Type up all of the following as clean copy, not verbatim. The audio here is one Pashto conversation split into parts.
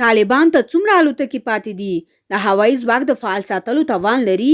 طالبان ته څومره الوتکې پاتې دي؟ د هوایي ځواک د فعال ساتلو توان لري؟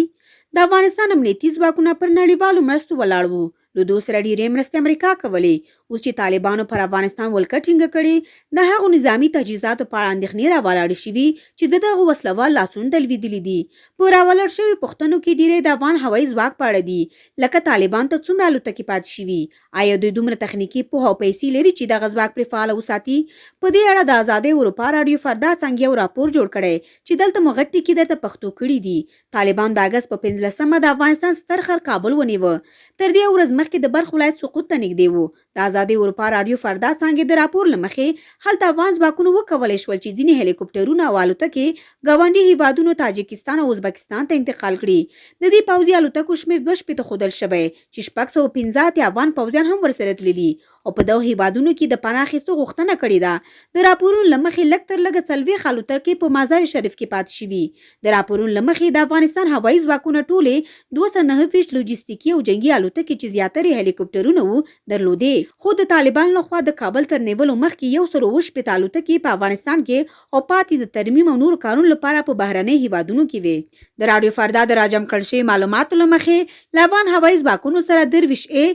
د افغانستان امنیتي ځواکونه پر نړیوالو مرستو ولاړ وو. له دوی سره ډېرې مرستې امریکا کولې. اوس چې طالبانو پر افغانستان ولکه ټینګه کړې، د هغو نظامي تجهیزاتو په اړه اندېښنې راولاړې شوي چې د دغو وسلوال لاسونه د لوېدلي دي. په راولاړ شویو پوښتنو کې ډېری د افغان هوایي ځواک په اړه دي، لکه طالبان ته څومره الوتکې پاتې شوي؟ آیا دوی دومره تخنیکي پوهه او پیسې لري چې دغه ځواک پرې فعاله وساتي؟ په دې اړه د ازادۍ اروپا راډیو فردا څنګه یو راپور جوړ کړی چې دلته مو غټ ټکي درته پښتو کړي دي. طالبان د اګست په 15مه د افغانستان ستر ښار کابل ونیوه. تر دې ورځ مخکې د بلخ ولایت سقوط ته نږدې وو. د ازادۍ اروپا راډیو فردا څنګه د راپور له مخې هلته افغان ځواکونو وکولی شول چې ځینې هلیکوپټرونه او الوتکې ګاونډي هیوادونو تاجکستان او ازبکستان ته انتقال کړي. د دې پوځي الوتکو شمېر 2 شپېته ښودل شوی چې 615 افغان پوځیان هم ورسره تللي او په دغو هیوادونو کې د پناه اخیستو غوښتنه کړې ده. د راپورونو له مخې لږ تر لږه 40 الوتکې په مزار شریف کې پاتې شوي. د راپورونو له مخې د افغانستان هوایي ځواکونه ټولې 249 لوجستیکي او جنګي الوتکې چې زیاترې هلیکوپټرونه وو درلودې. خو د طالبانو لخوا د کابل تر نیولو مخکې 160 الوتکې په افغانستان کې او پاتې د ترمیم او نورو کارونو لپاره په بهرنۍ هیوادونو کې وې. د راډیو فردا د راجم کړل شوي معلوماتو له مخې له افغان هوایي ځواکونو سره 23A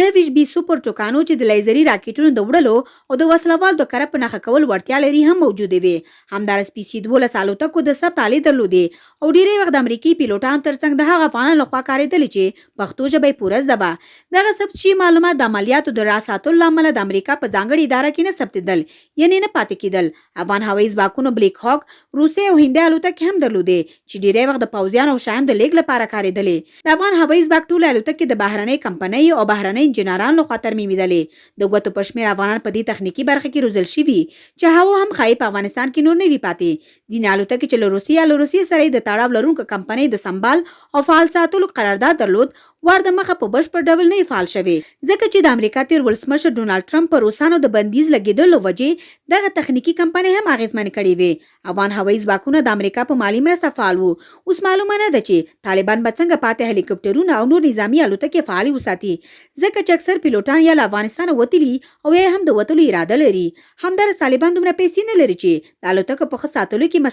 9 سوپر ټوکانو چې د لیزري راکټونو د وړلو او د وسلوال د کره په نښه کول وړتیا لري هم موجودې وې. همداراز PC 12 الوتکو د ثبت آلې درلودې او ډېری وخت د امریکایي پیلوټانو ترڅنګ د هغه افغانانو لخوا کارېدلې چې پښتو ژبه یې پوره زده وه. دغه ثبت شوي معلومات د عملیاتو د راه ساتلو له امله د امریکا په ځانګړې اداره کې نه ثبتېدل، یعنې نه پاتې کېدل. افغان هوایي ځواکونو بلیک هاک، روسي او هندي الوتکې هم درلودې چې ډېری وخت د پوځیانو او شیانو د لیږد لپاره کارېدلې. د افغان هوایي ځواک ټولې الوتکې د بهرنۍ کمپنۍ او بهرنۍ انجینرانو لخوا ترمیمېدلې. د ګوتو په شمېر افغانان په دې تخنیکي برخه کې روزل شوي چې هغه هم ښایي په افغانستان کې نور نه وي پاتې. ځینې الوتکې چې له روسیې سره د تړاو لرونکو کمپنۍ د سمبال او فعال ساتلو قرارداد درلود، ور د مخه په بشپړ ډول نه فعال شوي، ځکه چې د امریکا تیر ولسمشر ډونالډ ټرمپ په روسانو د بندیز لګېدلو له وجې دغه تخنیکي کمپنۍ هم اغېزمنې کړې وې. افغان هوایي ځواکونه د امریکا په مالي مرسته فعال وو. اوس معلومه نه ده چې طالبان به څنګه پاتې هلیکوپټرونه او نور نظامي الوتکې فعالې وساتي، ځکه چې اکثر پیلوټان یا له افغانستانه وتلي او یا هم د وتلو اراده لري. همداراز طالبان دومره پیسې نه لري چې د الوتکو په ښه ساتلو کې